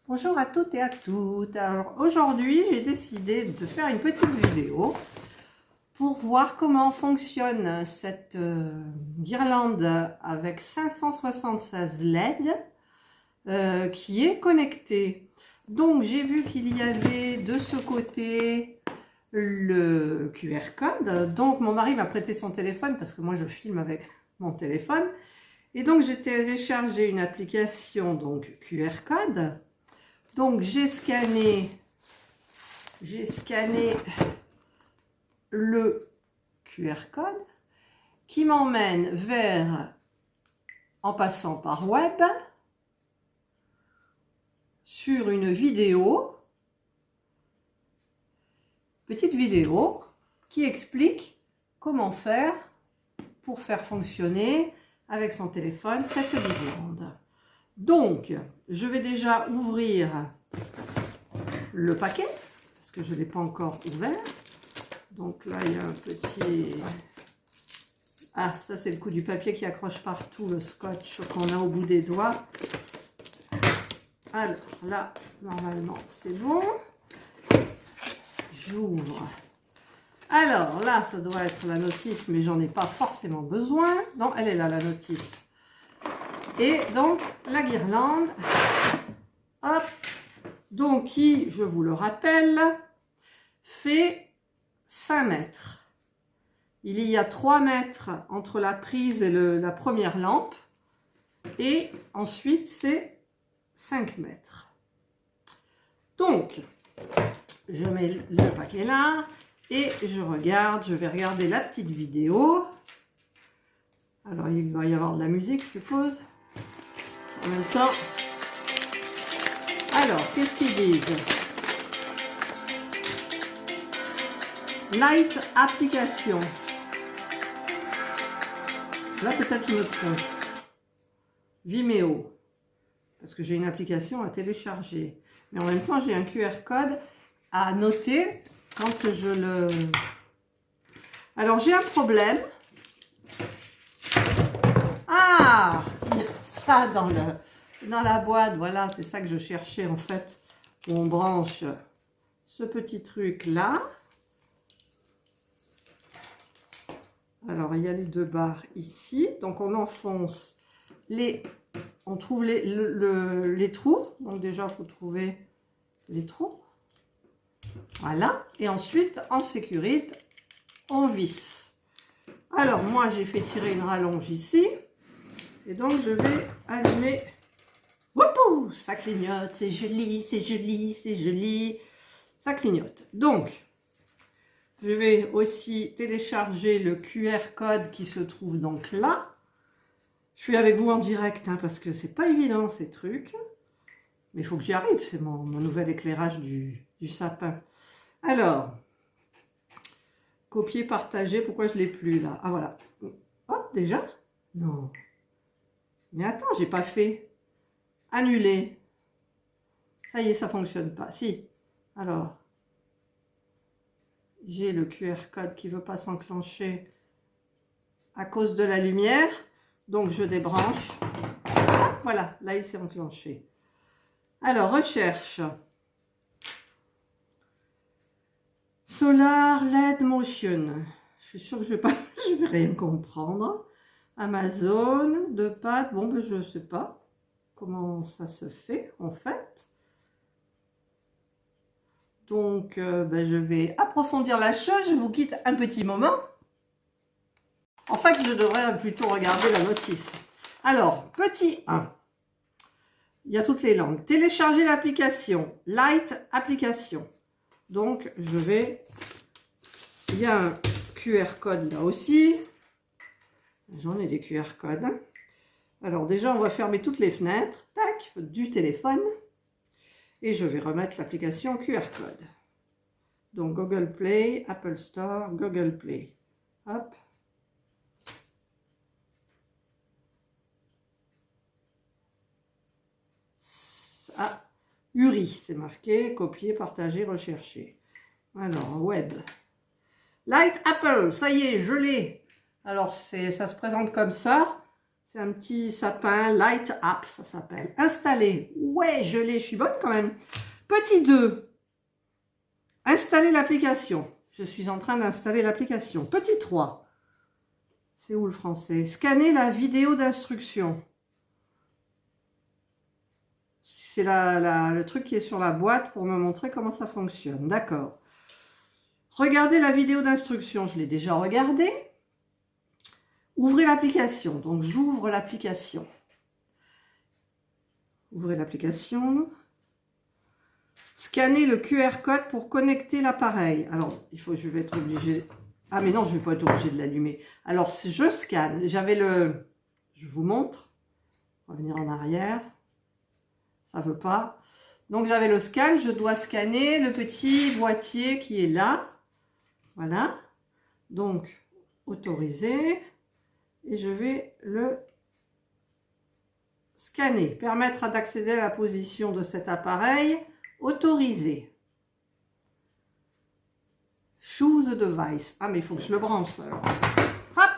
Bonjour à toutes et à toutes. Alors aujourd'hui, j'ai décidé de faire une petite vidéo pour voir comment fonctionne cette guirlande avec 576 LED qui est connectée. Donc j'ai vu qu'il y avait de ce côté le QR code. Donc mon mari m'a prêté son téléphone parce que moi je filme avec mon téléphone. Et donc j'ai téléchargé une application donc QR code. Donc j'ai scanné le QR code qui m'emmène vers, en passant par web, sur une vidéo, petite vidéo qui explique comment faire pour faire fonctionner avec son téléphone cette guirlande. Donc, je vais déjà ouvrir le paquet, parce que je ne l'ai pas encore ouvert. Donc là, il y a un petit... Ah, ça c'est le coup du papier qui accroche partout, le scotch qu'on a au bout des doigts. Alors là, normalement, c'est bon. J'ouvre. Alors là, ça doit être la notice, mais j'en ai pas forcément besoin. Non, elle est là, la notice. Et donc, la guirlande, hop, donc qui, je vous le rappelle, fait 5 mètres. Il y a 3 mètres entre la prise et la première lampe. Et ensuite, c'est 5 mètres. Donc, je mets le paquet là et je vais regarder la petite vidéo. Alors, il va y avoir de la musique, je suppose. En même temps, alors, qu'est-ce qu'ils disent? Light application. Là, peut-être je me trompe. Vimeo. Parce que j'ai une application à télécharger. Mais en même temps, j'ai un QR code à noter quand je le... Alors, j'ai un problème. Ah! Ça dans la boîte, voilà, c'est ça que je cherchais en fait, où on branche ce petit truc là. Alors il y a les 2 barres ici, donc on enfonce on trouve les trous, donc déjà il faut trouver les trous, voilà, et ensuite en sécurité on visse. Alors moi j'ai fait tirer une rallonge ici. Et donc, je vais allumer. Wouhou, ça clignote, c'est joli, c'est joli, c'est joli. Ça clignote. Donc, je vais aussi télécharger le QR code qui se trouve donc là. Je suis avec vous en direct, hein, parce que c'est pas évident ces trucs. Mais il faut que j'y arrive, c'est mon nouvel éclairage du sapin. Alors, copier, partager, pourquoi je ne l'ai plus là? Ah voilà. Hop, déjà? Non. Mais attends, j'ai pas fait. Annuler. Ça y est, ça fonctionne pas. Si. Alors, j'ai le QR code qui veut pas s'enclencher à cause de la lumière. Donc, je débranche. Ah, voilà, là, il s'est enclenché. Alors, recherche. Solar LED Motion. Je suis sûre que je vais rien comprendre. Amazon, 2 pattes, bon ben je ne sais pas comment ça se fait en fait. Donc ben, je vais approfondir la chose, je vous quitte un petit moment. En fait je devrais plutôt regarder la notice. Alors, petit 1, il y a toutes les langues. Télécharger l'application, Light application. Donc il y a un QR code là aussi. J'en ai des QR codes. Alors déjà, on va fermer toutes les fenêtres, tac, du téléphone. Et je vais remettre l'application QR code. Donc Google Play, Apple Store, Google Play. Hop. Ah, URI, c'est marqué, copier, partager, rechercher. Alors, web. Light Apple, ça y est, je l'ai. Alors, ça se présente comme ça. C'est un petit sapin Light Up, ça s'appelle. Installer. Ouais, je l'ai, je suis bonne quand même. Petit 2. Installer l'application. Je suis en train d'installer l'application. Petit 3. C'est où le français? Scanner la vidéo d'instruction. C'est le truc qui est sur la boîte pour me montrer comment ça fonctionne. D'accord. Regardez la vidéo d'instruction. Je l'ai déjà regardée. Ouvrez l'application. Donc, j'ouvre l'application. Ouvrez l'application. Scanner le QR code pour connecter l'appareil. Alors, je vais être obligé... Ah, mais non, je ne vais pas être obligé de l'allumer. Alors, je scanne. Je vous montre. Revenir en arrière. Ça ne veut pas. Donc, j'avais le scan. Je dois scanner le petit boîtier qui est là. Voilà. Donc, autoriser. Et je vais le scanner. Permettre d'accéder à la position de cet appareil. Autoriser. Choose the device. Ah, mais il faut que je le branche, alors. Hop!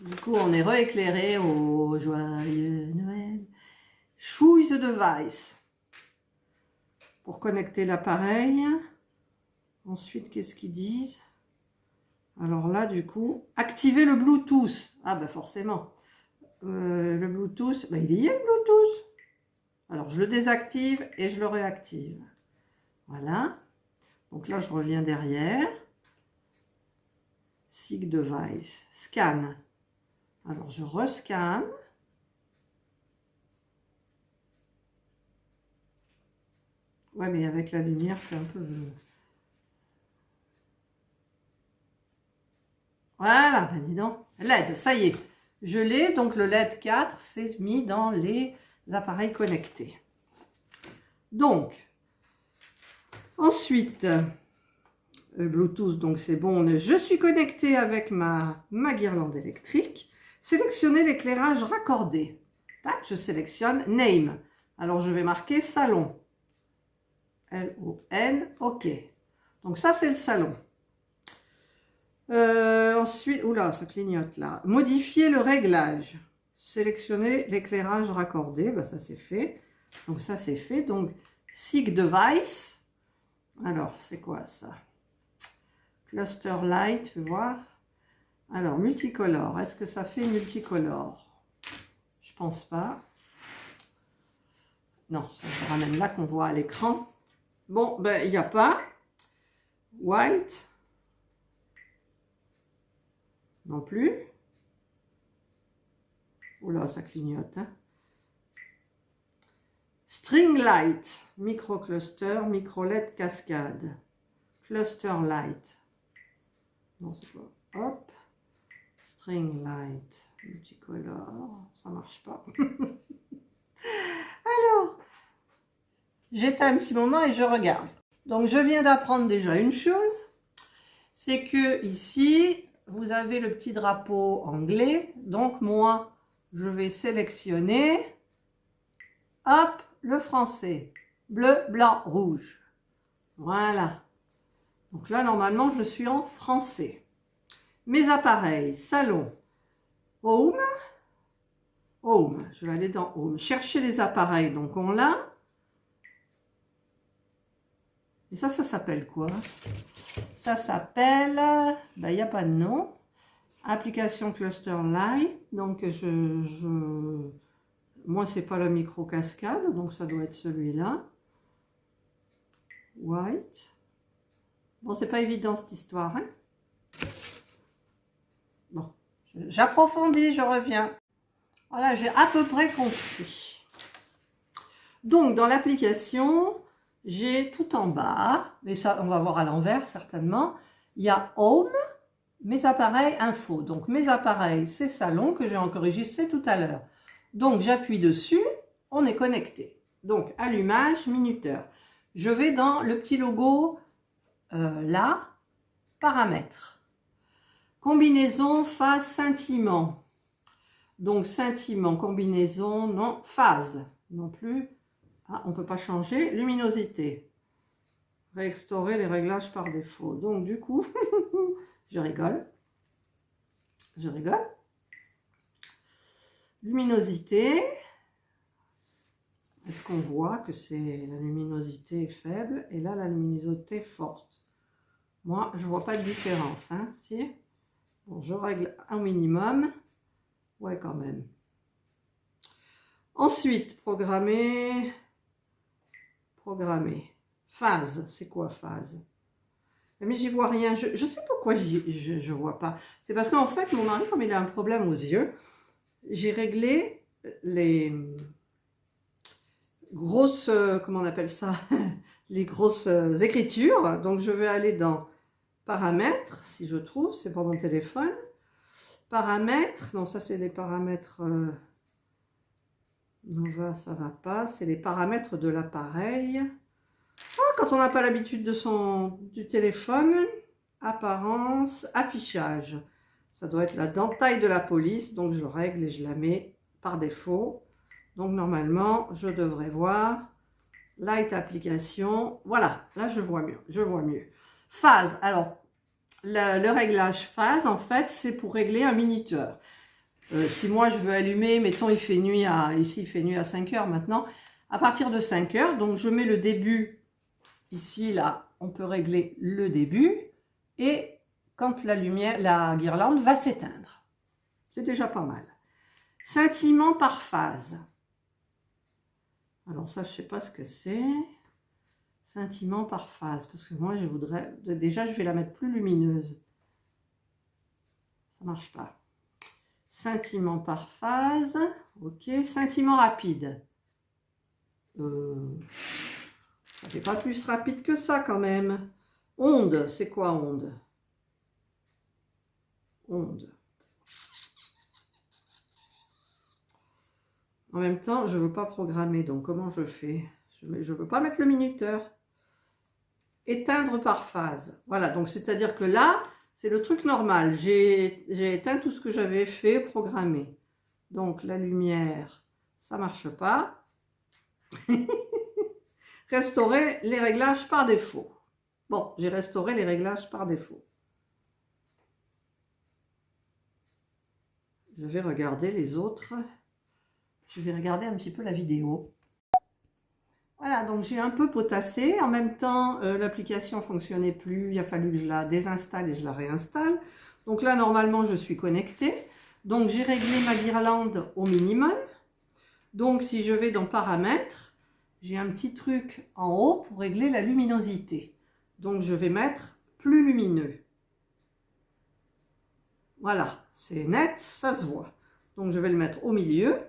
Du coup, on est rééclairé au joyeux Noël. Choose the device. Pour connecter l'appareil. Ensuite, qu'est-ce qu'ils disent? Alors là, du coup, activer le Bluetooth. Ah, ben forcément. Le Bluetooth, ben, il y est le Bluetooth. Alors, je le désactive et je le réactive. Voilà. Donc là, je reviens derrière. Seek device. Scan. Alors, je rescanne. Ouais, mais avec la lumière, c'est un peu... Voilà, ben dis donc. LED, ça y est. Je l'ai, donc le LED 4 s'est mis dans les appareils connectés. Donc, ensuite, Bluetooth, donc c'est bon. Je suis connectée avec ma guirlande électrique. Sélectionnez l'éclairage raccordé. Tac, je sélectionne Name. Alors, je vais marquer salon. L-O-N, OK. Donc ça, c'est le salon. Ensuite, oula, ça clignote là. Modifier le réglage. Sélectionner l'éclairage raccordé. Ben, ça, c'est fait. Donc ça, c'est fait. Donc, Seek Device. Alors, c'est quoi ça? Cluster Light, tu veux voir? Alors, multicolore. Est-ce que ça fait multicolore? Je pense pas. Non, ça se ramène là qu'on voit à l'écran. Bon, ben, il n'y a pas. White. Non plus. Oula, ça clignote. Hein. String Light. Micro-cluster, micro-LED cascade. Cluster Light. Non, c'est pas. Hop. String Light. Multicolore. Ça marche pas. Alors, j'éteins un petit moment et je regarde. Donc, je viens d'apprendre déjà une chose. C'est que ici, vous avez le petit drapeau anglais. Donc, moi, je vais sélectionner, hop, le français. Bleu, blanc, rouge. Voilà. Donc là, normalement, je suis en français. Mes appareils, salon, home. Home, je vais aller dans Home. Chercher les appareils, donc on l'a. Et ça s'appelle quoi? Ça s'appelle, ben, il n'y a pas de nom. Application Cluster Light. Donc, moi, c'est pas le micro cascade, donc ça doit être celui-là. White. Bon, c'est pas évident cette histoire. Hein? Bon, j'approfondis, je reviens. Voilà, j'ai à peu près compris. Donc, dans l'application, j'ai tout en bas, mais ça, on va voir à l'envers certainement. Il y a Home, mes appareils info. Donc, mes appareils, c'est salon que j'ai enregistré tout à l'heure. Donc, j'appuie dessus, on est connecté. Donc, allumage, minuteur. Je vais dans le petit logo là, paramètres. Combinaison, phase, scintillement. Donc, scintillement, combinaison, non, phase, non plus. Ah, on ne peut pas changer. Luminosité. Réextorer les réglages par défaut. Donc, du coup, je rigole. Je rigole. Luminosité. Est-ce qu'on voit que la luminosité est faible et là la luminosité est forte? Moi, je vois pas de différence, hein, si. Bon, je règle un minimum. Ouais, quand même. Ensuite, programmer. Phase, c'est quoi phase? Mais j'y vois rien. Je sais pourquoi je vois pas. C'est parce qu'en fait, mon mari, comme il a un problème aux yeux, j'ai réglé les grosses, comment on appelle ça? Les grosses écritures. Donc, je vais aller dans paramètres, si je trouve, c'est pour mon téléphone. Paramètres, non, ça c'est les paramètres Nova, ça va pas. C'est les paramètres de l'appareil. Ah, quand on n'a pas l'habitude du téléphone, apparence, affichage. Ça doit être la taille de la police, donc je règle et je la mets par défaut. Donc normalement, je devrais voir Light application. Voilà, là je vois mieux. Phase, alors le réglage phase, en fait, c'est pour régler un minuteur. Si moi je veux allumer, mettons il fait nuit ici il fait nuit à 5 heures maintenant, à partir de 5 heures, donc je mets le début. Ici, là, on peut régler le début et quand la guirlande va s'éteindre. C'est déjà pas mal. Scintillement par phase. Alors ça, je ne sais pas ce que c'est. Scintillement par phase, parce que moi, je voudrais... Déjà, je vais la mettre plus lumineuse. Ça ne marche pas. Scintillement par phase. Ok. Scintillement rapide. Ça fait pas plus rapide que ça quand même. Onde, c'est quoi onde? Onde. En même temps, je ne veux pas programmer, donc comment je fais? Je ne veux pas mettre le minuteur. Éteindre par phase. Voilà, donc c'est-à-dire que là, c'est le truc normal. J'ai éteint tout ce que j'avais fait, programmé. Donc la lumière, ça ne marche pas. Restaurer les réglages par défaut. Bon, j'ai restauré les réglages par défaut. Je vais regarder les autres. Je vais regarder un petit peu la vidéo. Voilà, donc j'ai un peu potassé. En même temps, l'application ne fonctionnait plus. Il a fallu que je la désinstalle et je la réinstalle. Donc là, normalement, je suis connectée. Donc j'ai réglé ma guirlande au minimum. Donc si je vais dans paramètres, j'ai un petit truc en haut pour régler la luminosité. Donc je vais mettre plus lumineux. Voilà, c'est net, ça se voit. Donc je vais le mettre au milieu.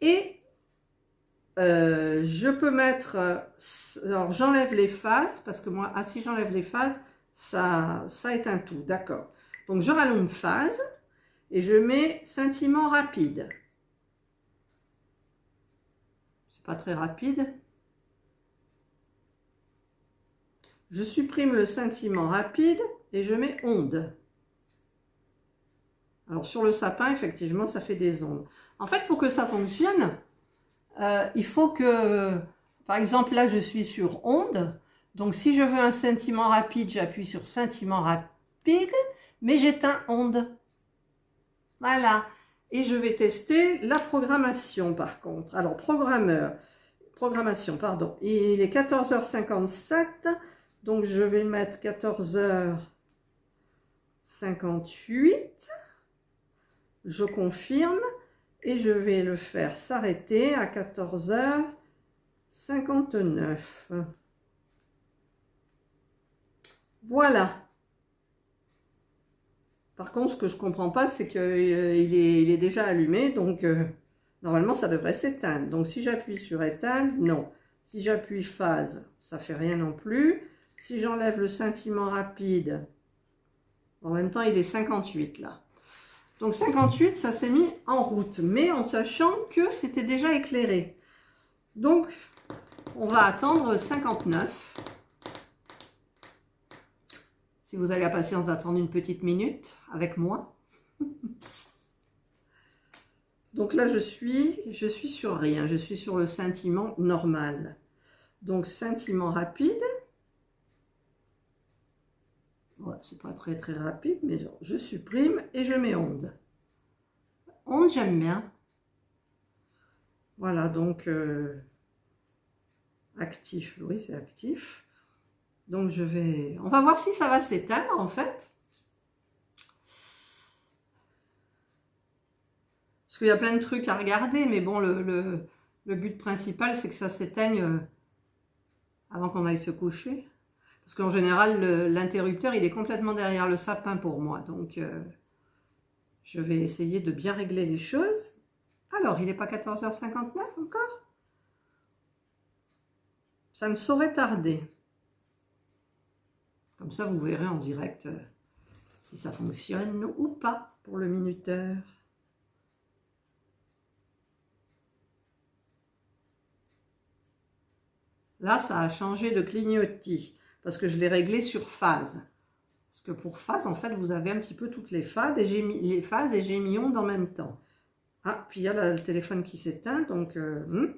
Et je peux mettre, alors j'enlève les phases, parce que moi, si j'enlève les phases, ça éteint tout, d'accord. Donc je rallume phase, et je mets scintillement rapide. C'est pas très rapide. Je supprime le scintillement rapide, et je mets onde. Alors sur le sapin, effectivement, ça fait des ondes. En fait, pour que ça fonctionne, il faut que, par exemple, là, je suis sur onde. Donc, si je veux un scintillement rapide, j'appuie sur scintillement rapide, mais j'éteins onde. Voilà. Et je vais tester la programmation, par contre. Alors, programmation, pardon. Il est 14h57, donc je vais mettre 14h58. Je confirme. Et je vais le faire s'arrêter à 14h59. Voilà. Par contre, ce que je ne comprends pas, c'est qu'il est déjà allumé. Donc, normalement, ça devrait s'éteindre. Donc, si j'appuie sur éteindre, non. Si j'appuie phase, ça ne fait rien non plus. Si j'enlève le scintillement rapide, en même temps, il est 58 là. Donc 58, ça s'est mis en route, mais en sachant que c'était déjà éclairé. Donc, on va attendre 59. Si vous avez la patience d'attendre une petite minute avec moi. Donc là, je suis sur rien, je suis sur le scintillement normal. Donc, scintillement rapide. Ouais, c'est pas très rapide, mais je supprime et je mets onde. onde, j'aime bien. Voilà, donc actif, oui, c'est actif. Donc on va voir si ça va s'éteindre en fait. Parce qu'il y a plein de trucs à regarder, mais bon, le but principal, c'est que ça s'éteigne avant qu'on aille se coucher. Parce qu'en général, l'interrupteur, il est complètement derrière le sapin pour moi. Donc, je vais essayer de bien régler les choses. Alors, il n'est pas 14h59 encore? Ça ne saurait tarder. Comme ça, vous verrez en direct si ça fonctionne ou pas pour le minuteur. Là, ça a changé de clignotis parce que je l'ai réglé sur phase. Parce que pour phase, en fait, vous avez un petit peu toutes les phases et j'ai mis onde en même temps. Ah, puis il y a le téléphone qui s'éteint, donc je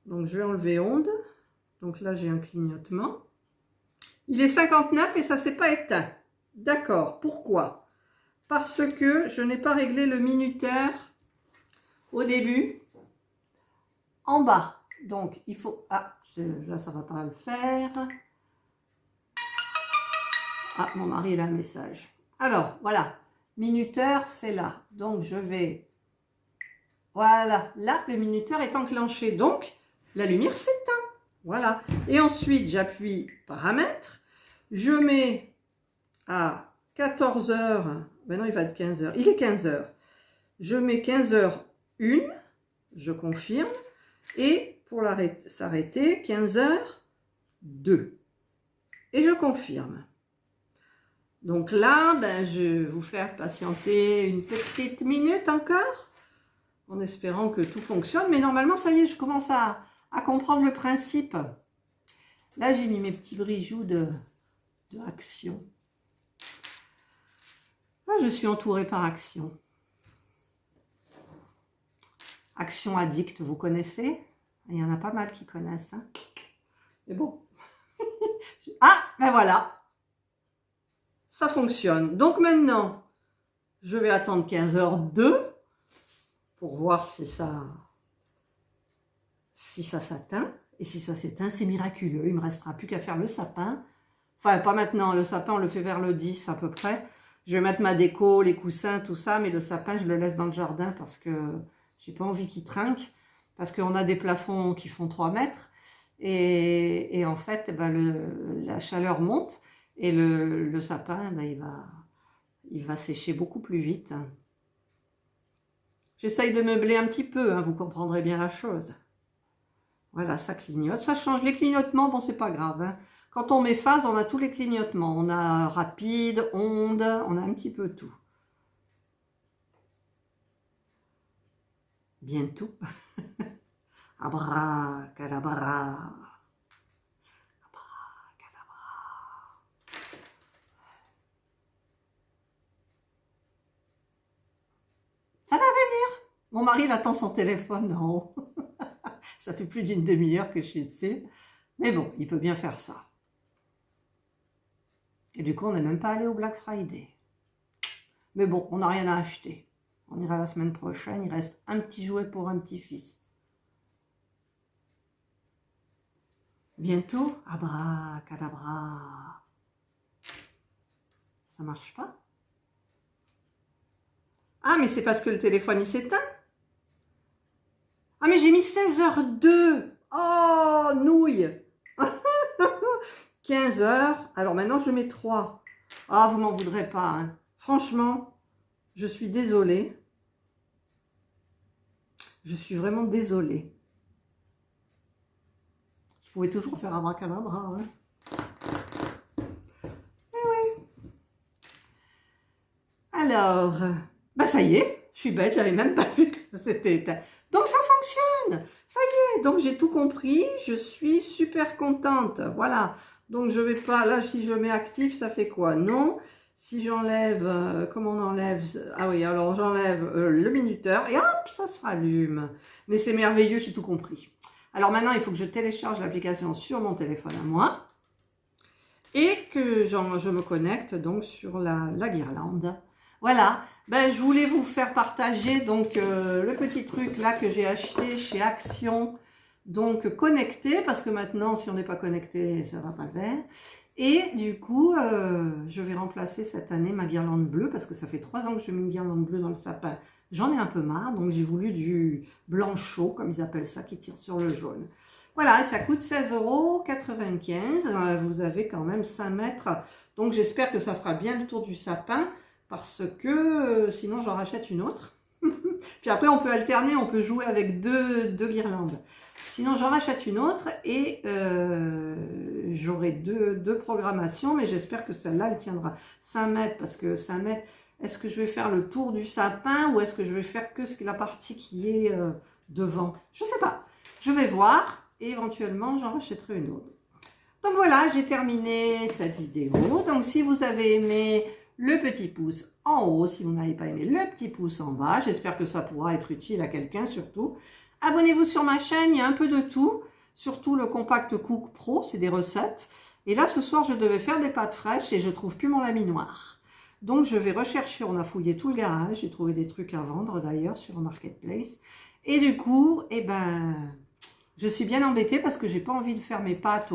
vais enlever onde. Donc là, j'ai un clignotement. Il est 59 et ça ne s'est pas éteint. D'accord, pourquoi? Parce que je n'ai pas réglé le minuteur au début, en bas. Donc, il faut... Ah, là, ça ne va pas le faire. Ah, mon mari, il a un message. Alors, voilà. Minuteur, c'est là. Donc, je vais... Voilà. Là, le minuteur est enclenché. Donc, la lumière s'éteint. Voilà. Et ensuite, j'appuie paramètres. Je mets à 14 h. Ben non, il va être 15 h. Il est 15 h. Je mets 15 h 1. Je confirme. Et pour s'arrêter, 15 h 2. Et je confirme. Donc là, ben, je vais vous faire patienter une petite minute encore, en espérant que tout fonctionne. Mais normalement, ça y est, je commence à comprendre le principe. Là, j'ai mis mes petits bijoux de Action. Là, je suis entourée par Action. Action Addict, vous connaissez? Il y en a pas mal qui connaissent. Hein. Mais bon. Ah, ben voilà. Ça fonctionne. Donc maintenant, je vais attendre 15 h 2 pour voir si ça s'atteint. Et si ça s'éteint, c'est miraculeux. Il ne me restera plus qu'à faire le sapin. Enfin, pas maintenant. Le sapin, on le fait vers le 10 à peu près. Je vais mettre ma déco, les coussins, tout ça. Mais le sapin, je le laisse dans le jardin parce que j'ai pas envie qu'il trinque. Parce qu'on a des plafonds qui font 3 mètres. Et en fait, ben, la chaleur monte. Et le sapin, ben, il va sécher beaucoup plus vite. J'essaye de meubler un petit peu, hein, vous comprendrez bien la chose. Voilà, ça clignote, ça change. Les clignotements, bon, c'est pas grave. Hein. Quand on met phase, on a tous les clignotements. On a rapide, onde, on a un petit peu tout. Bientôt. Abracadabra. Ça va venir. Mon mari, il attend son téléphone en haut. Ça fait plus d'une demi-heure que je suis dessus. Mais bon, il peut bien faire ça. Et du coup, on n'est même pas allé au Black Friday. Mais bon, on n'a rien à acheter. On ira la semaine prochaine. Il reste un petit jouet pour un petit-fils. Bientôt, abracadabra. Ça marche pas? Ah, mais c'est parce que le téléphone, il s'éteint. Ah, mais j'ai mis 16 h 2. Oh, nouille. 15 h. Alors maintenant, je mets 3. Ah, vous m'en voudrez pas. Hein. Franchement, je suis désolée. Je suis vraiment désolée. Je pouvais toujours faire abracadabra. Hein. Eh oui. Alors, bah ça y est, je suis bête, j'avais même pas vu que ça s'était éteint. Donc ça fonctionne, ça y est. Donc j'ai tout compris, je suis super contente. Voilà. Donc je vais pas, là si je mets actif, ça fait quoi? Non. Si j'enlève, comment on enlève? Ah oui, alors j'enlève le minuteur et hop, ça se rallume. Mais c'est merveilleux, j'ai tout compris. Alors maintenant, il faut que je télécharge l'application sur mon téléphone à moi et que je me connecte donc sur la guirlande. Voilà, ben, je voulais vous faire partager donc le petit truc là que j'ai acheté chez Action, donc connecté, parce que maintenant si on n'est pas connecté ça va pas le faire. Et du coup je vais remplacer cette année ma guirlande bleue, parce que ça fait 3 ans que je mets une guirlande bleue dans le sapin. J'en ai un peu marre, donc j'ai voulu du blanc chaud, comme ils appellent ça, qui tire sur le jaune. Voilà, et ça coûte 16,95 €. Vous avez quand même 5 mètres, donc j'espère que ça fera bien le tour du sapin, parce que sinon j'en rachète une autre. Puis après on peut alterner, on peut jouer avec deux guirlandes. Sinon j'en rachète une autre et j'aurai deux programmations, mais j'espère que celle-là elle tiendra 5 mètres, parce que 5 mètres, est-ce que je vais faire le tour du sapin ou est-ce que je vais faire que la partie qui est devant? Je sais pas, je vais voir et éventuellement j'en rachèterai une autre. Donc voilà, j'ai terminé cette vidéo. Donc si vous avez aimé, le petit pouce en haut, si vous n'avez pas aimé, le petit pouce en bas. J'espère que ça pourra être utile à quelqu'un surtout. Abonnez-vous sur ma chaîne, il y a un peu de tout. Surtout le Compact Cook Pro, c'est des recettes. Et là, ce soir, je devais faire des pâtes fraîches et je trouve plus mon laminoir. Donc je vais rechercher, on a fouillé tout le garage, j'ai trouvé des trucs à vendre d'ailleurs sur Marketplace. Et du coup, eh ben, je suis bien embêtée parce que j'ai pas envie de faire mes pâtes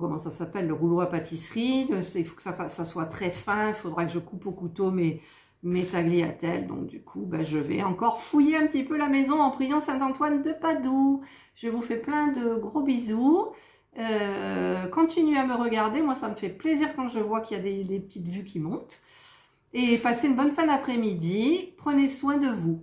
comment ça s'appelle, le rouleau à pâtisserie. Il faut que ça soit très fin, il faudra que je coupe au couteau mes tagliatelles. Donc du coup, ben, je vais encore fouiller un petit peu la maison en priant Saint-Antoine de Padoue. Je vous fais plein de gros bisous. Continuez à me regarder, moi ça me fait plaisir quand je vois qu'il y a des petites vues qui montent. Et passez une bonne fin d'après-midi. Prenez soin de vous.